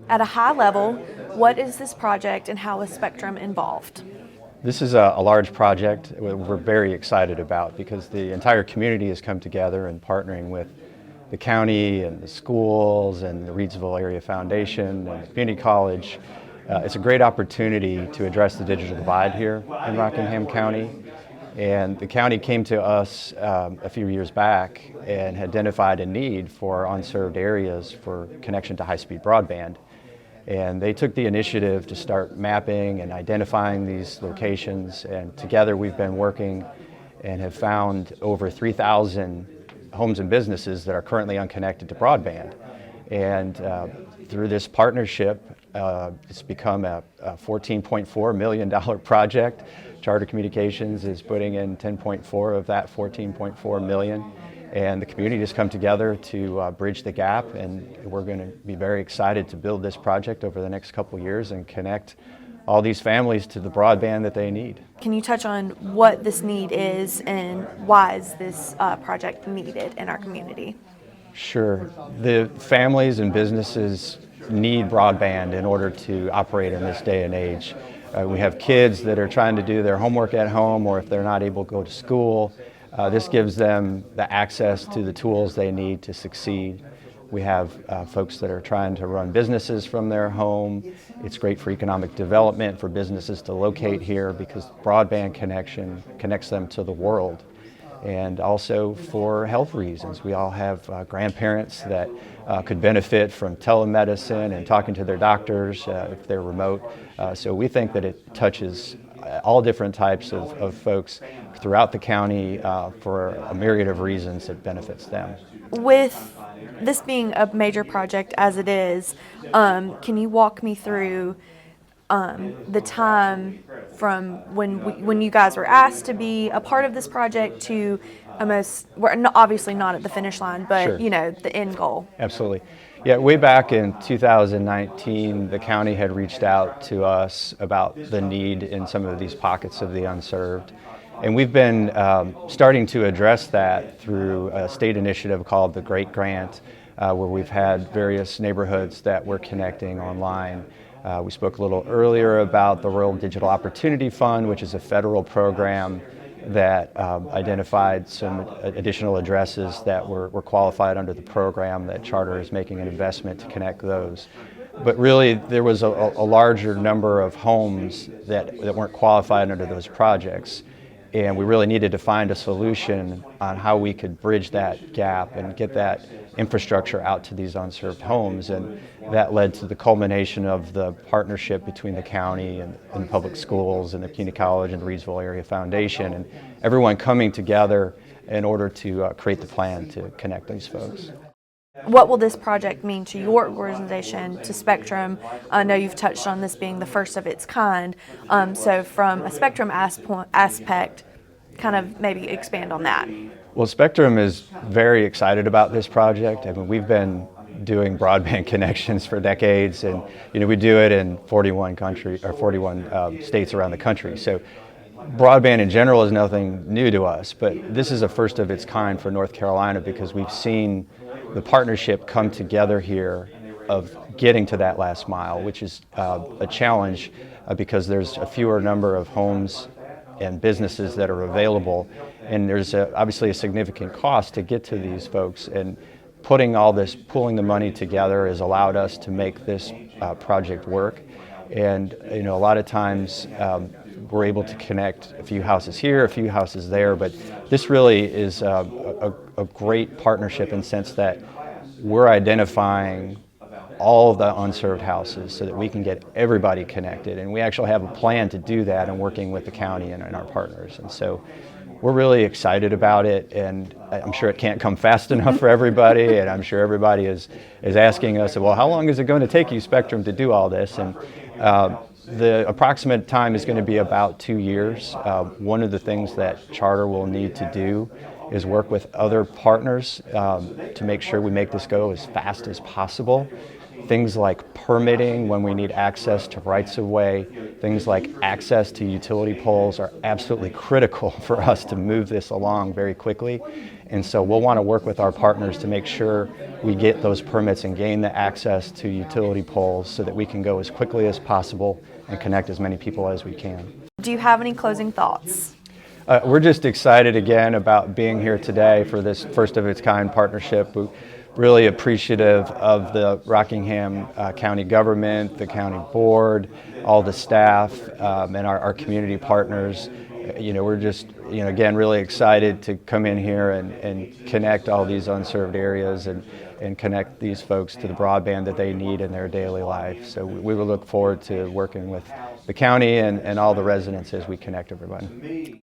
At a high level, what is this project and how is Spectrum involved? This is a large project we're very excited about because the entire community has come together and partnering with the county and the schools and the Reedsville Area Foundation and the community college. It's a great opportunity to address the digital divide here in Rockingham County. And the county came to us a few years back and identified a need for unserved areas for connection to high-speed broadband. And they took the initiative to start mapping and identifying these locations, and together we've been working and have found over 3,000 homes and businesses that are currently unconnected to broadband. And through this partnership, it's become a $14.4 million project. Charter Communications is putting in 10.4 of that 14.4 million. And the community has come together to bridge the gap, and we're going to be very excited to build this project over the next couple of years and connect all these families to the broadband that they need. Can you touch on what this need is and why is this project needed in our community? Sure. The families and businesses need broadband in order to operate in this day and age. We have kids that are trying to do their homework at home, or if they're not able to go to school, this gives them the access to the tools they need to succeed. We have folks that are trying to run businesses from their home. It's great for economic development for businesses to locate here because broadband connection connects them to the world. And also for health reasons. We all have grandparents that could benefit from telemedicine and talking to their doctors if they're remote. So we think that it touches all different types of folks throughout the county for a myriad of reasons that benefits them. With this being a major project as it is, can you walk me through the time from when you guys were asked to be a part of this project to almost, we're obviously not at the finish line, but Sure. The end goal? Absolutely. Yeah, way back in 2019, the county had reached out to us about the need in some of these pockets of the unserved. And we've been starting to address that through a state initiative called the Great Grant, where we've had various neighborhoods that we're connecting online. We spoke a little earlier about the Rural Digital Opportunity Fund, which is a federal program that identified some additional addresses that were qualified under the program that Charter is making an investment to connect those. But really, there was a larger number of homes that weren't qualified under those projects. And we really needed to find a solution on how we could bridge that gap and get that infrastructure out to these unserved homes. And that led to the culmination of the partnership between the county and public schools and the community college and the Reedsville Area Foundation, and everyone coming together in order to create the plan to connect these folks. What will this project mean to your organization, to Spectrum? I know you've touched on this being the first of its kind. So from a Spectrum aspect, kind of maybe expand on that. Well, Spectrum is very excited about this project. I mean, we've been doing broadband connections for decades, and we do it in 41 states around the country. So broadband in general is nothing new to us, but this is a first of its kind for North Carolina because we've seen the partnership come together here of getting to that last mile, which is a challenge because there's a fewer number of homes and businesses that are available, and there's obviously a significant cost to get to these folks. And pulling the money together has allowed us to make this project work. And a lot of times we're able to connect a few houses here, a few houses there, but this really is a great partnership in the sense that we're identifying all of the unserved houses so that we can get everybody connected. And we actually have a plan to do that and working with the county and our partners. And so we're really excited about it, and I'm sure it can't come fast enough for everybody, and I'm sure everybody is asking us, well, how long is it going to take you, Spectrum, to do all this? And the approximate time is going to be about 2 years. One of the things that Charter will need to do is work with other partners to make sure we make this go as fast as possible. things like permitting when we need access to rights of way, things like access to utility poles are absolutely critical for us to move this along very quickly. And so we'll want to work with our partners to make sure we get those permits and gain the access to utility poles so that we can go as quickly as possible and connect as many people as we can. Do you have any closing thoughts? We're just excited again about being here today for this first of its kind partnership. We're really appreciative of the Rockingham County government, the county board, all the staff, and our community partners. We're just, again, really excited to come in here and connect all these unserved areas and connect these folks to the broadband that they need in their daily life. So we will look forward to working with the county and all the residents as we connect everybody.